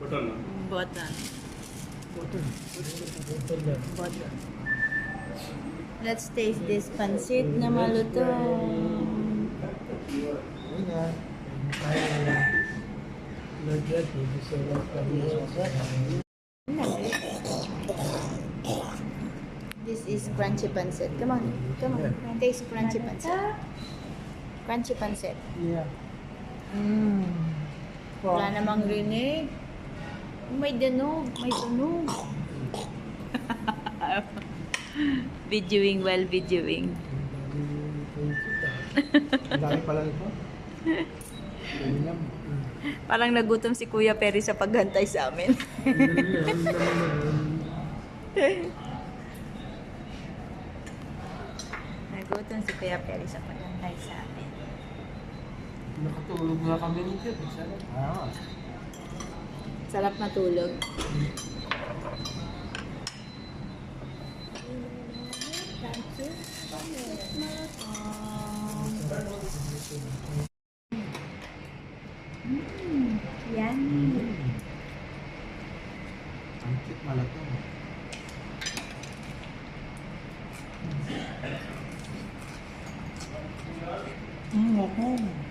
बटर ना Button. Button. Let's taste this pansit na malutong. This is crunchy pancit. Come on, come on. Taste crunchy pancit. Crunchy pancit. Yeah. Wala namang rinig. May danog, may tunog. Videoing while videoing. Ang dami pala ito. Parang nagutom si Kuya Perry sa paghantay sa amin. Nagutom si Kuya Perry sa paghantay sa amin. Nakatulog na kami nito. Sarap matulog. Yummy. Ang cute malatong. Okay.